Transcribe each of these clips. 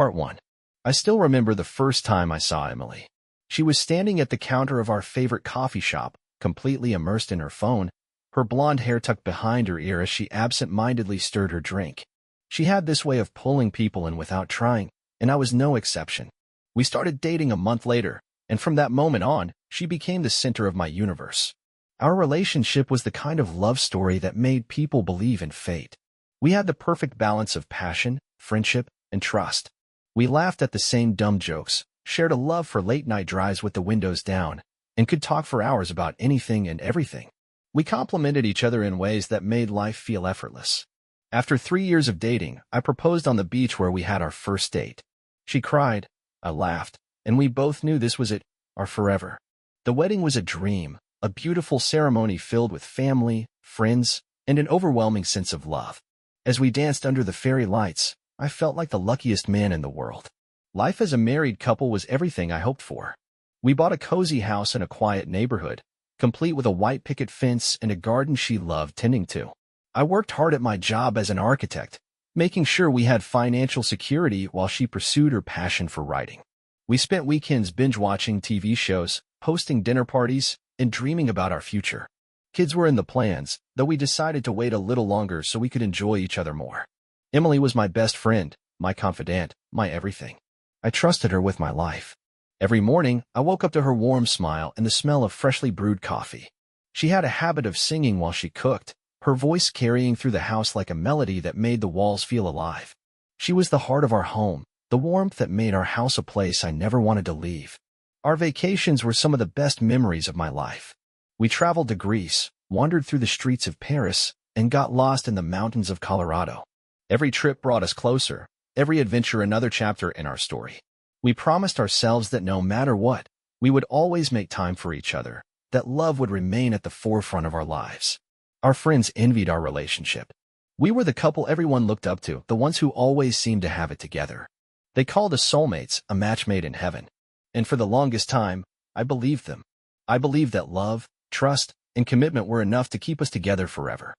Part 1. I still remember the first time I saw Emily. She was standing at the counter of our favorite coffee shop, completely immersed in her phone, her blonde hair tucked behind her ear as she absent-mindedly stirred her drink. She had this way of pulling people in without trying, and I was no exception. We started dating a month later, and from that moment on, she became the center of my universe. Our relationship was the kind of love story that made people believe in fate. We had the perfect balance of passion, friendship, and trust. We laughed at the same dumb jokes, shared a love for late-night drives with the windows down, and could talk for hours about anything and everything. We complimented each other in ways that made life feel effortless. After 3 years of dating, I proposed on the beach where we had our first date. She cried, I laughed, and we both knew this was it, our forever. The wedding was a dream, a beautiful ceremony filled with family, friends, and an overwhelming sense of love. As we danced under the fairy lights, I felt like the luckiest man in the world. Life as a married couple was everything I hoped for. We bought a cozy house in a quiet neighborhood, complete with a white picket fence and a garden she loved tending to. I worked hard at my job as an architect, making sure we had financial security while she pursued her passion for writing. We spent weekends binge-watching TV shows, hosting dinner parties, and dreaming about our future. Kids were in the plans, though we decided to wait a little longer so we could enjoy each other more. Emily was my best friend, my confidant, my everything. I trusted her with my life. Every morning, I woke up to her warm smile and the smell of freshly brewed coffee. She had a habit of singing while she cooked, her voice carrying through the house like a melody that made the walls feel alive. She was the heart of our home, the warmth that made our house a place I never wanted to leave. Our vacations were some of the best memories of my life. We traveled to Greece, wandered through the streets of Paris, and got lost in the mountains of Colorado. Every trip brought us closer, every adventure another chapter in our story. We promised ourselves that no matter what, we would always make time for each other, that love would remain at the forefront of our lives. Our friends envied our relationship. We were the couple everyone looked up to, the ones who always seemed to have it together. They called us soulmates, a match made in heaven. And for the longest time, I believed them. I believed that love, trust, and commitment were enough to keep us together forever.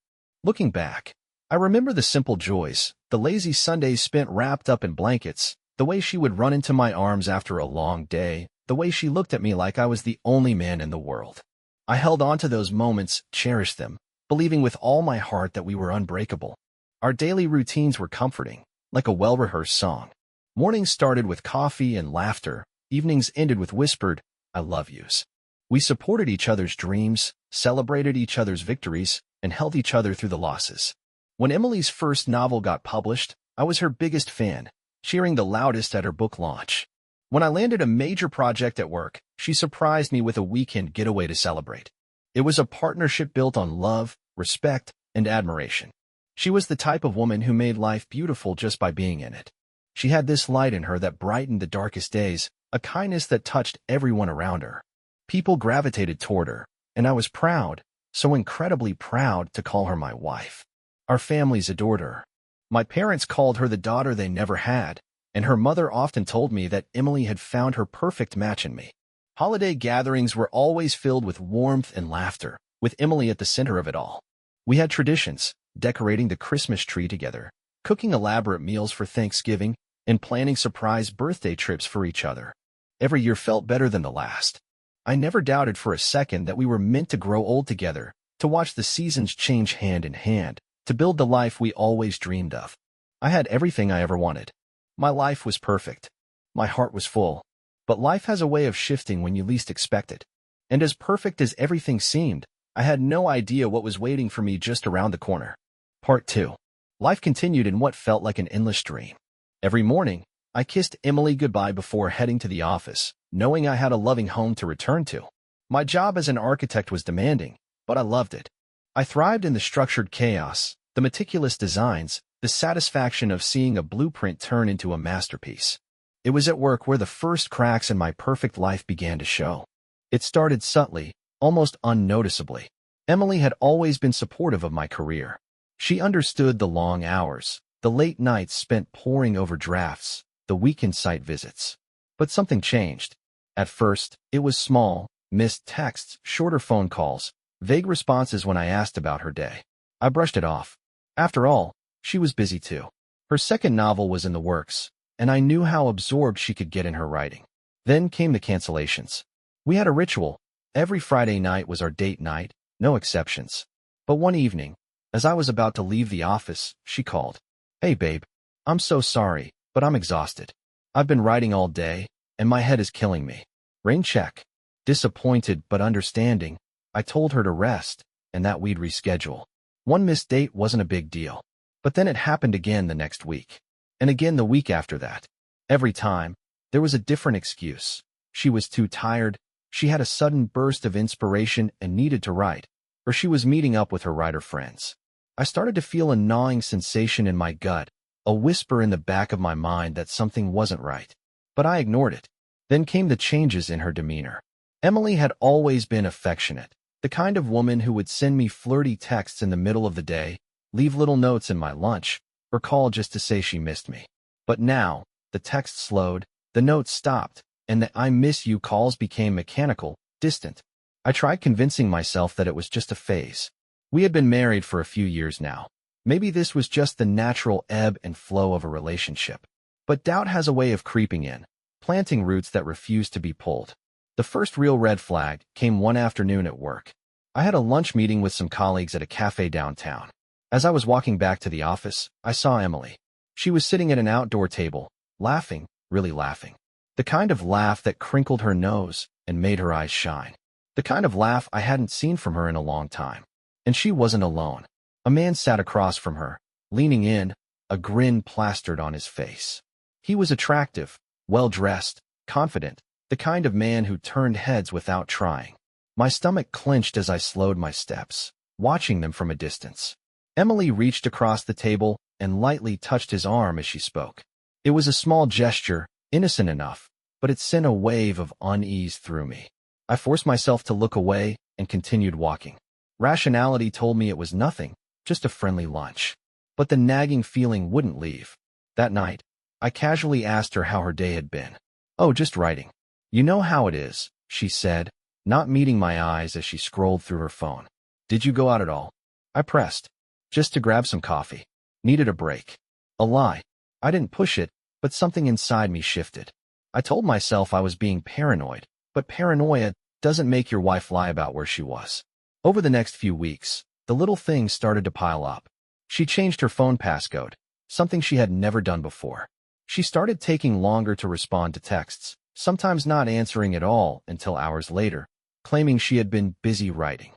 Looking back, I remember the simple joys, the lazy Sundays spent wrapped up in blankets, the way she would run into my arms after a long day, the way she looked at me like I was the only man in the world. I held on to those moments, cherished them, believing with all my heart that we were unbreakable. Our daily routines were comforting, like a well-rehearsed song. Mornings started with coffee and laughter, evenings ended with whispered, I love yous. We supported each other's dreams, celebrated each other's victories, and held each other through the losses. When Emily's first novel got published, I was her biggest fan, cheering the loudest at her book launch. When I landed a major project at work, she surprised me with a weekend getaway to celebrate. It was a partnership built on love, respect, and admiration. She was the type of woman who made life beautiful just by being in it. She had this light in her that brightened the darkest days, a kindness that touched everyone around her. People gravitated toward her, and I was proud, so incredibly proud, to call her my wife. Our families adored her. My parents called her the daughter they never had, and her mother often told me that Emily had found her perfect match in me. Holiday gatherings were always filled with warmth and laughter, with Emily at the center of it all. We had traditions, decorating the Christmas tree together, cooking elaborate meals for Thanksgiving, and planning surprise birthday trips for each other. Every year felt better than the last. I never doubted for a second that we were meant to grow old together, to watch the seasons change hand in hand, to build the life we always dreamed of. I had everything I ever wanted. My life was perfect. My heart was full. But life has a way of shifting when you least expect it. And as perfect as everything seemed, I had no idea what was waiting for me just around the corner. Part 2. Life continued in what felt like an endless dream. Every morning, I kissed Emily goodbye before heading to the office, knowing I had a loving home to return to. My job as an architect was demanding, but I loved it. I thrived in the structured chaos, the meticulous designs, the satisfaction of seeing a blueprint turn into a masterpiece. It was at work where the first cracks in my perfect life began to show. It started subtly, almost unnoticeably. Emily had always been supportive of my career. She understood the long hours, the late nights spent poring over drafts, the weekend site visits. But something changed. At first, it was small, missed texts, shorter phone calls, vague responses when I asked about her day. I brushed it off. After all, she was busy too. Her second novel was in the works, and I knew how absorbed she could get in her writing. Then came the cancellations. We had a ritual. Every Friday night was our date night, no exceptions. But one evening, as I was about to leave the office, she called. "Hey babe, I'm so sorry, but I'm exhausted. I've been writing all day, and my head is killing me." Rain check. Disappointed but understanding, I told her to rest, and that we'd reschedule. One missed date wasn't a big deal. But then it happened again the next week. And again the week after that. Every time, there was a different excuse. She was too tired, she had a sudden burst of inspiration and needed to write, or she was meeting up with her writer friends. I started to feel a gnawing sensation in my gut, a whisper in the back of my mind that something wasn't right. But I ignored it. Then came the changes in her demeanor. Emily had always been affectionate, the kind of woman who would send me flirty texts in the middle of the day, leave little notes in my lunch, or call just to say she missed me. But now, the text slowed, the notes stopped, and the "I miss you" calls became mechanical, distant. I tried convincing myself that it was just a phase. We had been married for a few years now. Maybe this was just the natural ebb and flow of a relationship. But doubt has a way of creeping in, planting roots that refuse to be pulled. The first real red flag came one afternoon at work. I had a lunch meeting with some colleagues at a cafe downtown. As I was walking back to the office, I saw Emily. She was sitting at an outdoor table, laughing, really laughing. The kind of laugh that crinkled her nose and made her eyes shine. The kind of laugh I hadn't seen from her in a long time. And she wasn't alone. A man sat across from her, leaning in, a grin plastered on his face. He was attractive, well-dressed, confident, the kind of man who turned heads without trying. My stomach clenched as I slowed my steps, watching them from a distance. Emily reached across the table and lightly touched his arm as she spoke. It was a small gesture, innocent enough, but it sent a wave of unease through me. I forced myself to look away and continued walking. Rationality told me it was nothing, just a friendly lunch. But the nagging feeling wouldn't leave. That night, I casually asked her how her day had been. "Oh, just writing. You know how it is," she said, not meeting my eyes as she scrolled through her phone. "Did you go out at all?" I pressed. "Just to grab some coffee. Needed a break." A lie. I didn't push it, but something inside me shifted. I told myself I was being paranoid, but paranoia doesn't make your wife lie about where she was. Over the next few weeks, the little things started to pile up. She changed her phone passcode, something she had never done before. She started taking longer to respond to texts, sometimes not answering at all until hours later, claiming she had been busy writing.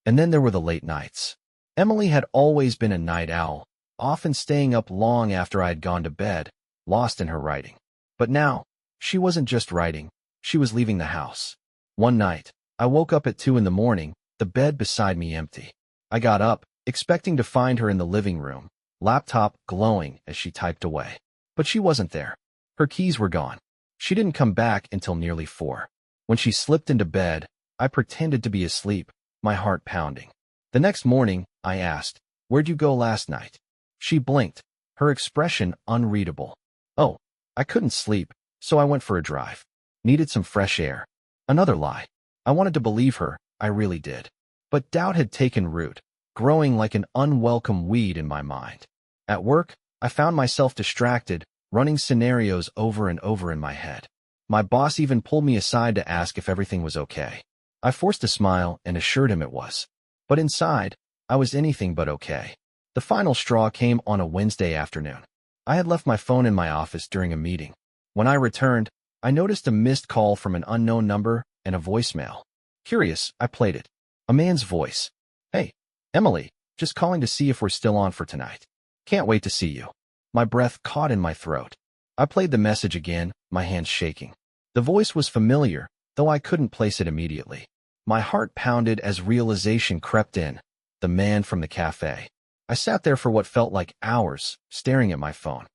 And then there were the late nights. Emily had always been a night owl, often staying up long after I had gone to bed, lost in her writing. But now, she wasn't just writing, she was leaving the house. One night, I woke up at 2 in the morning, the bed beside me empty. I got up, expecting to find her in the living room, laptop glowing as she typed away. But she wasn't there. Her keys were gone. She didn't come back until nearly 4. When she slipped into bed, I pretended to be asleep, my heart pounding. The next morning, I asked, "Where'd you go last night?" She blinked, her expression unreadable. "Oh, I couldn't sleep, so I went for a drive. Needed some fresh air." Another lie. I wanted to believe her, I really did. But doubt had taken root, growing like an unwelcome weed in my mind. At work, I found myself distracted, running scenarios over and over in my head. My boss even pulled me aside to ask if everything was okay. I forced a smile and assured him it was. But inside, I was anything but okay. The final straw came on a Wednesday afternoon. I had left my phone in my office during a meeting. When I returned, I noticed a missed call from an unknown number and a voicemail. Curious, I played it. A man's voice. "Hey, Emily, just calling to see if we're still on for tonight. Can't wait to see you." My breath caught in my throat. I played the message again, my hands shaking. The voice was familiar, though I couldn't place it immediately. My heart pounded as realization crept in. The man from the cafe. I sat there for what felt like hours, staring at my phone.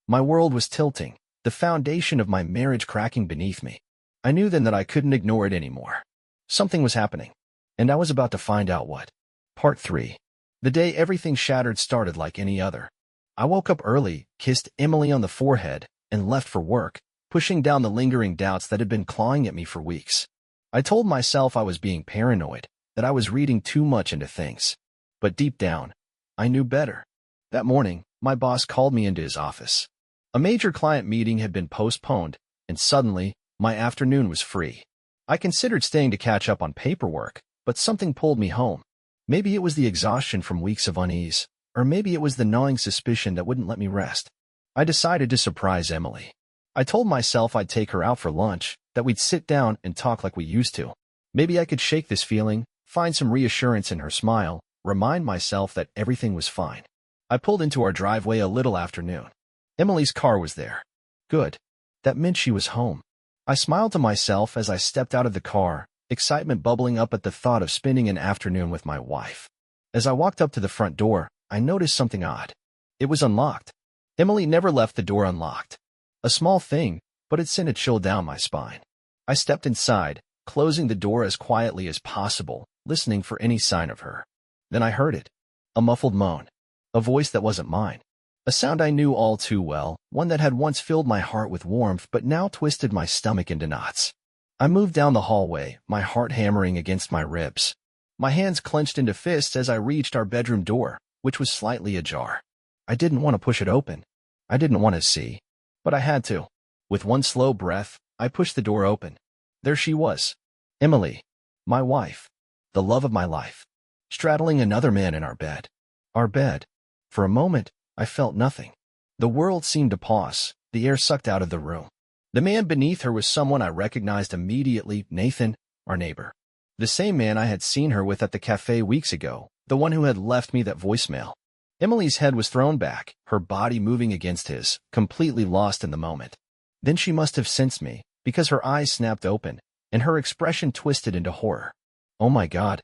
My world was tilting, the foundation of my marriage cracking beneath me. I knew then that I couldn't ignore it anymore. Something was happening, and I was about to find out what. Part 3. The day everything shattered started like any other. I woke up early, kissed Emily on the forehead, and left for work, pushing down the lingering doubts that had been clawing at me for weeks. I told myself I was being paranoid, that I was reading too much into things. But deep down, I knew better. That morning, my boss called me into his office. A major client meeting had been postponed, and suddenly, my afternoon was free. I considered staying to catch up on paperwork, but something pulled me home. Maybe it was the exhaustion from weeks of unease, or maybe it was the gnawing suspicion that wouldn't let me rest. I decided to surprise Emily. I told myself I'd take her out for lunch, that we'd sit down and talk like we used to. Maybe I could shake this feeling, find some reassurance in her smile, remind myself that everything was fine. I pulled into our driveway a little after noon. Emily's car was there. Good. That meant she was home. I smiled to myself as I stepped out of the car, excitement bubbling up at the thought of spending an afternoon with my wife. As I walked up to the front door, I noticed something odd. It was unlocked. Emily never left the door unlocked. A small thing, but it sent a chill down my spine. I stepped inside, closing the door as quietly as possible, listening for any sign of her. Then I heard it. A muffled moan. A voice that wasn't mine. A sound I knew all too well, one that had once filled my heart with warmth but now twisted my stomach into knots. I moved down the hallway, my heart hammering against my ribs. My hands clenched into fists as I reached our bedroom door, which was slightly ajar. I didn't want to push it open. I didn't want to see. But I had to. With one slow breath, I pushed the door open. There she was. Emily. My wife. The love of my life. Straddling another man in our bed. Our bed. For a moment, I felt nothing. The world seemed to pause, the air sucked out of the room. The man beneath her was someone I recognized immediately, Nathan, our neighbor. The same man I had seen her with at the cafe weeks ago, the one who had left me that voicemail. Emily's head was thrown back, her body moving against his, completely lost in the moment. Then she must have sensed me, because her eyes snapped open, and her expression twisted into horror. Oh my God.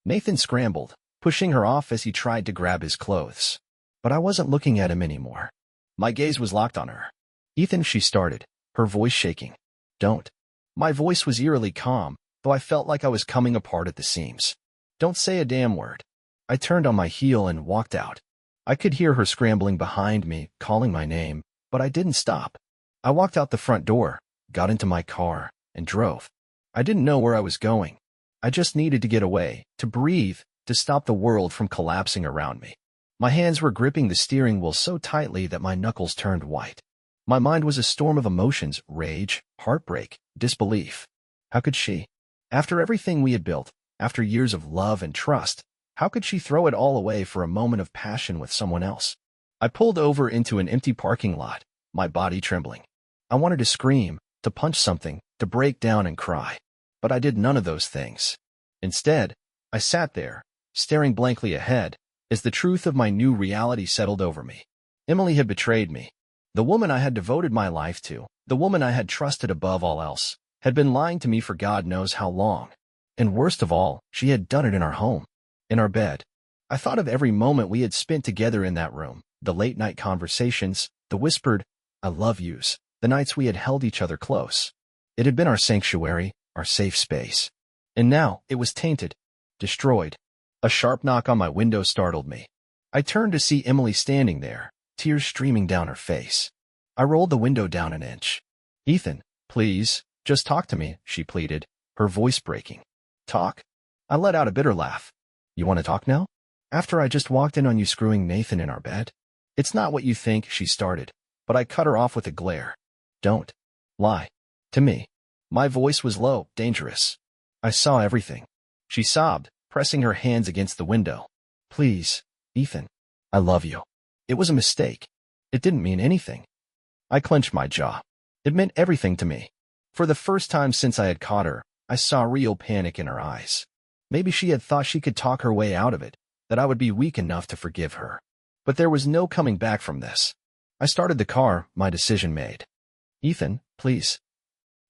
Nathan scrambled, pushing her off as he tried to grab his clothes. But I wasn't looking at him anymore. My gaze was locked on her. Ethan, she started, her voice shaking. Don't. My voice was eerily calm, though I felt like I was coming apart at the seams. Don't say a damn word. I turned on my heel and walked out. I could hear her scrambling behind me, calling my name, but I didn't stop. I walked out the front door, got into my car, and drove. I didn't know where I was going. I just needed to get away, to breathe, to stop the world from collapsing around me. My hands were gripping the steering wheel so tightly that my knuckles turned white. My mind was a storm of emotions, rage, heartbreak, disbelief. How could she? After everything we had built, after years of love and trust, how could she throw it all away for a moment of passion with someone else? I pulled over into an empty parking lot, my body trembling. I wanted to scream, to punch something, to break down and cry. But I did none of those things. Instead, I sat there, staring blankly ahead, as the truth of my new reality settled over me. Emily had betrayed me. The woman I had devoted my life to, the woman I had trusted above all else, had been lying to me for God knows how long. And worst of all, she had done it in our home, in our bed. I thought of every moment we had spent together in that room, the late-night conversations, the whispered, I love yous, the nights we had held each other close. It had been our sanctuary, our safe space. And now it was tainted, destroyed. A sharp knock on my window startled me. I turned to see Emily standing there, tears streaming down her face. I rolled the window down an inch. Ethan, please, just talk to me, she pleaded, her voice breaking. Talk? I let out a bitter laugh. You want to talk now? After I just walked in on you screwing Nathan in our bed? It's not what you think, she started, but I cut her off with a glare. Don't lie to me. My voice was low, dangerous. I saw everything. She sobbed, pressing her hands against the window. Please, Ethan. I love you. It was a mistake. It didn't mean anything. I clenched my jaw. It meant everything to me. For the first time since I had caught her, I saw real panic in her eyes. Maybe she had thought she could talk her way out of it, that I would be weak enough to forgive her. But there was no coming back from this. I started the car, my decision made. Ethan, please.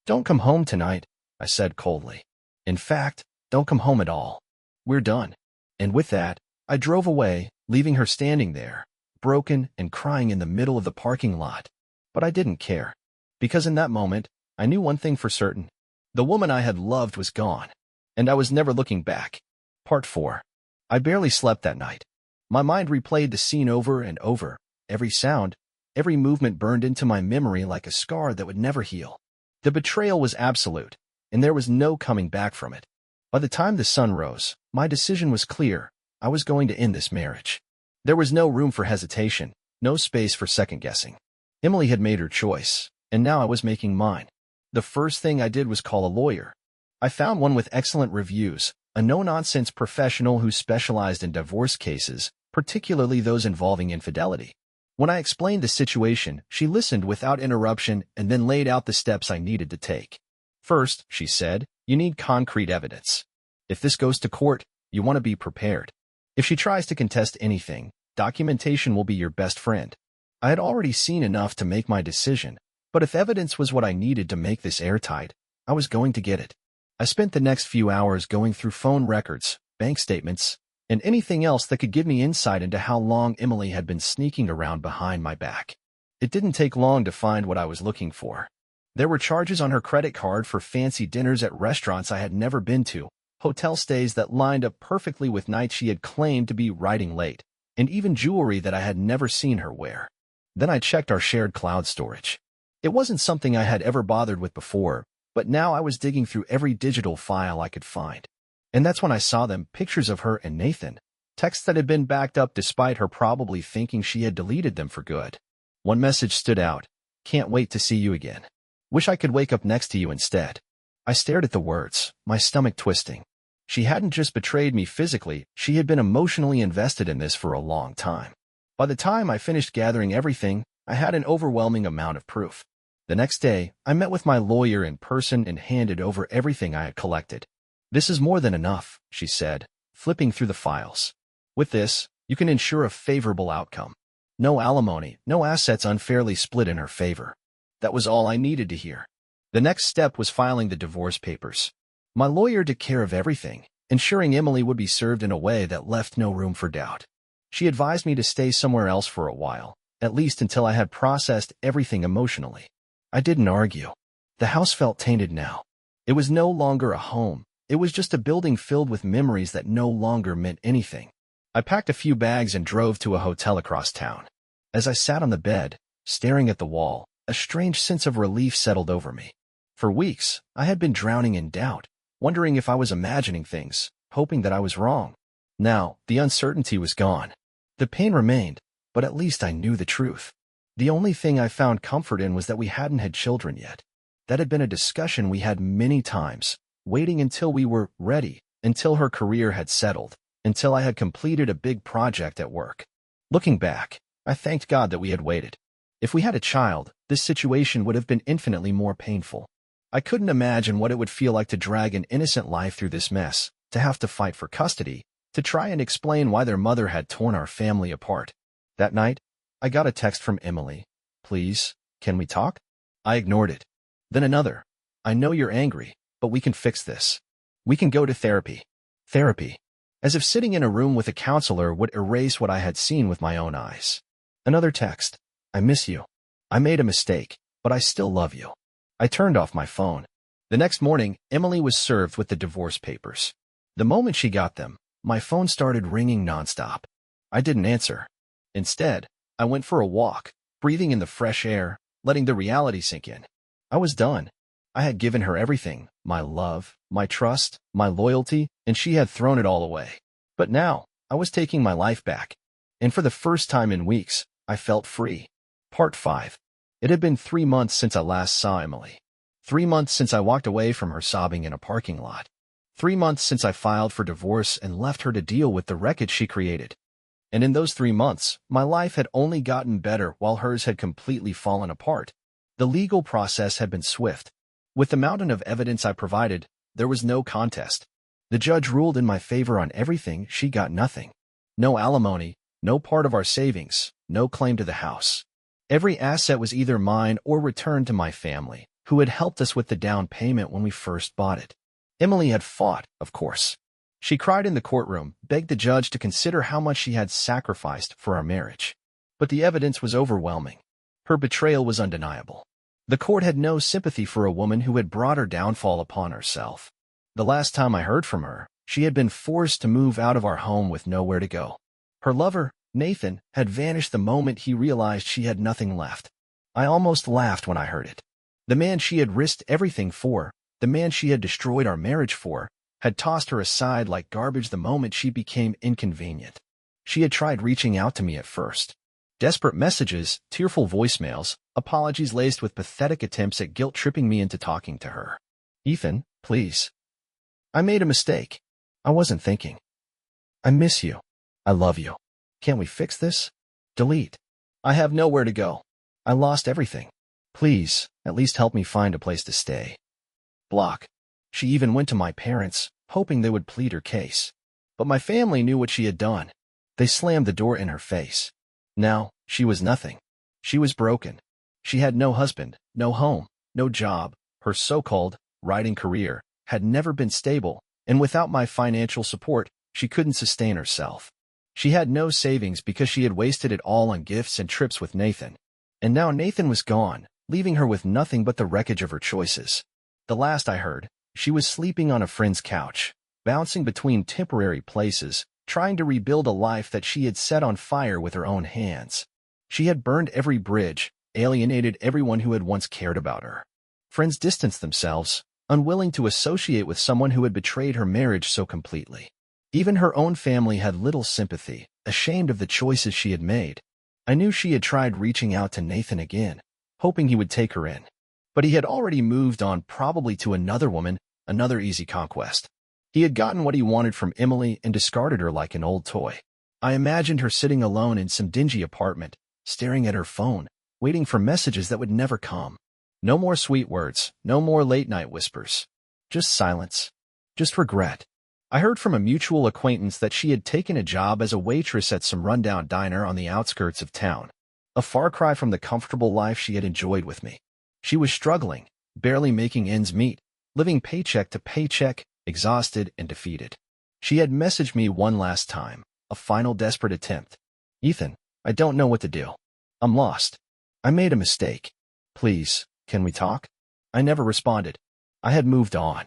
Don't come home tonight, I said coldly. In fact, don't come home at all. We're done. And with that, I drove away, leaving her standing there, broken and crying in the middle of the parking lot. But I didn't care. Because in that moment, I knew one thing for certain. The woman I had loved was gone. And I was never looking back. Part 4. I barely slept that night. My mind replayed the scene over and over. Every sound, every movement burned into my memory like a scar that would never heal. The betrayal was absolute, and there was no coming back from it. By the time the sun rose, my decision was clear. I was going to end this marriage. There was no room for hesitation, no space for second-guessing. Emily had made her choice, and now I was making mine. The first thing I did was call a lawyer. I found one with excellent reviews, a no-nonsense professional who specialized in divorce cases, particularly those involving infidelity. When I explained the situation, she listened without interruption and then laid out the steps I needed to take. First, she said, you need concrete evidence. If this goes to court, you want to be prepared. If she tries to contest anything, documentation will be your best friend. I had already seen enough to make my decision, but if evidence was what I needed to make this airtight, I was going to get it. I spent the next few hours going through phone records, bank statements, and anything else that could give me insight into how long Emily had been sneaking around behind my back. It didn't take long to find what I was looking for. There were charges on her credit card for fancy dinners at restaurants I had never been to, hotel stays that lined up perfectly with nights she had claimed to be writing late, and even jewelry that I had never seen her wear. Then I checked our shared cloud storage. It wasn't something I had ever bothered with before, but now I was digging through every digital file I could find. And that's when I saw them, pictures of her and Nathan, texts that had been backed up despite her probably thinking she had deleted them for good. One message stood out. Can't wait to see you again. Wish I could wake up next to you instead. I stared at the words, my stomach twisting. She hadn't just betrayed me physically, she had been emotionally invested in this for a long time. By the time I finished gathering everything, I had an overwhelming amount of proof. The next day, I met with my lawyer in person and handed over everything I had collected. This is more than enough, she said, flipping through the files. With this, you can ensure a favorable outcome. No alimony, no assets unfairly split in her favor. That was all I needed to hear. The next step was filing the divorce papers. My lawyer took care of everything, ensuring Emily would be served in a way that left no room for doubt. She advised me to stay somewhere else for a while, at least until I had processed everything emotionally. I didn't argue. The house felt tainted now. It was no longer a home. It was just a building filled with memories that no longer meant anything. I packed a few bags and drove to a hotel across town. As I sat on the bed, staring at the wall, a strange sense of relief settled over me. For weeks, I had been drowning in doubt, wondering if I was imagining things, hoping that I was wrong. Now, the uncertainty was gone. The pain remained, but at least I knew the truth. The only thing I found comfort in was that we hadn't had children yet. That had been a discussion we had many times, waiting until we were ready, until her career had settled, until I had completed a big project at work. Looking back, I thanked God that we had waited. If we had a child, this situation would have been infinitely more painful. I couldn't imagine what it would feel like to drag an innocent life through this mess, to have to fight for custody, to try and explain why their mother had torn our family apart. That night, I got a text from Emily. Please, can we talk? I ignored it. Then another. I know you're angry, but we can fix this. We can go to therapy. Therapy. As if sitting in a room with a counselor would erase what I had seen with my own eyes. Another text. I miss you. I made a mistake, but I still love you. I turned off my phone. The next morning, Emily was served with the divorce papers. The moment she got them, my phone started ringing nonstop. I didn't answer. Instead, I went for a walk, breathing in the fresh air, letting the reality sink in. I was done. I had given her everything, my love, my trust, my loyalty, and she had thrown it all away. But now, I was taking my life back. And for the first time in weeks, I felt free. Part 5. It had been 3 months since I last saw Emily. 3 months since I walked away from her sobbing in a parking lot. 3 months since I filed for divorce and left her to deal with the wreckage she created. And in those 3 months, my life had only gotten better while hers had completely fallen apart. The legal process had been swift. With the mountain of evidence I provided, there was no contest. The judge ruled in my favor on everything. She got nothing. No alimony, no part of our savings, no claim to the house. Every asset was either mine or returned to my family, who had helped us with the down payment when we first bought it. Emily had fought, of course. She cried in the courtroom, begged the judge to consider how much she had sacrificed for our marriage. But the evidence was overwhelming. Her betrayal was undeniable. The court had no sympathy for a woman who had brought her downfall upon herself. The last time I heard from her, she had been forced to move out of our home with nowhere to go. Her lover, Nathan, had vanished the moment he realized she had nothing left. I almost laughed when I heard it. The man she had risked everything for, the man she had destroyed our marriage for, had tossed her aside like garbage the moment she became inconvenient. She had tried reaching out to me at first. Desperate messages, tearful voicemails, apologies laced with pathetic attempts at guilt-tripping me into talking to her. Ethan, please. I made a mistake. I wasn't thinking. I miss you. I love you. Can't we fix this? Delete. I have nowhere to go. I lost everything. Please, at least help me find a place to stay. Block. She even went to my parents, hoping they would plead her case. But my family knew what she had done. They slammed the door in her face. Now, she was nothing. She was broken. She had no husband, no home, no job. Her so-called writing career had never been stable, and without my financial support, she couldn't sustain herself. She had no savings because she had wasted it all on gifts and trips with Nathan. And now Nathan was gone, leaving her with nothing but the wreckage of her choices. The last I heard, she was sleeping on a friend's couch, bouncing between temporary places, trying to rebuild a life that she had set on fire with her own hands. She had burned every bridge, alienated everyone who had once cared about her. Friends distanced themselves, unwilling to associate with someone who had betrayed her marriage so completely. Even her own family had little sympathy, ashamed of the choices she had made. I knew she had tried reaching out to Nathan again, hoping he would take her in. But he had already moved on, probably to another woman, another easy conquest. He had gotten what he wanted from Emily and discarded her like an old toy. I imagined her sitting alone in some dingy apartment, staring at her phone, waiting for messages that would never come. No more sweet words, no more late-night whispers. Just silence. Just regret. I heard from a mutual acquaintance that she had taken a job as a waitress at some rundown diner on the outskirts of town. A far cry from the comfortable life she had enjoyed with me. She was struggling, barely making ends meet, living paycheck to paycheck, exhausted and defeated. She had messaged me one last time, a final desperate attempt. Ethan, I don't know what to do. I'm lost. I made a mistake. Please, can we talk? I never responded. I had moved on.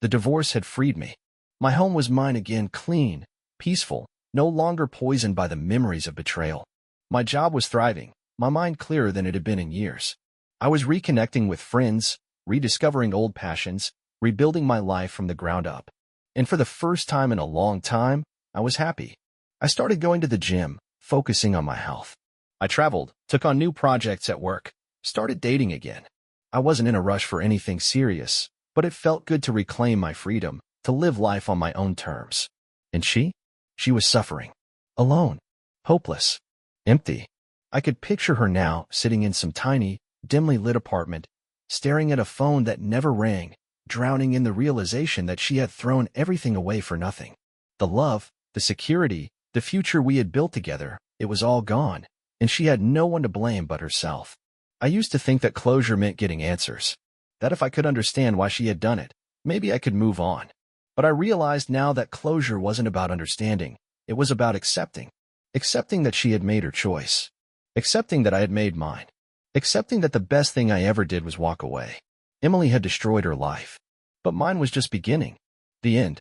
The divorce had freed me. My home was mine again, clean, peaceful, no longer poisoned by the memories of betrayal. My job was thriving, my mind clearer than it had been in years. I was reconnecting with friends, rediscovering old passions, rebuilding my life from the ground up. And for the first time in a long time, I was happy. I started going to the gym, focusing on my health. I traveled, took on new projects at work, started dating again. I wasn't in a rush for anything serious, but it felt good to reclaim my freedom, to live life on my own terms. And she? She was suffering. Alone. Hopeless. Empty. I could picture her now, sitting in some tiny, dimly lit apartment, staring at a phone that never rang, drowning in the realization that she had thrown everything away for nothing. The love, the security, the future we had built together, it was all gone, and she had no one to blame but herself. I used to think that closure meant getting answers, that if I could understand why she had done it, maybe I could move on. But I realized now that closure wasn't about understanding, it was about accepting. Accepting that she had made her choice. Accepting that I had made mine. Accepting that the best thing I ever did was walk away. Emily had destroyed her life. But mine was just beginning. The end.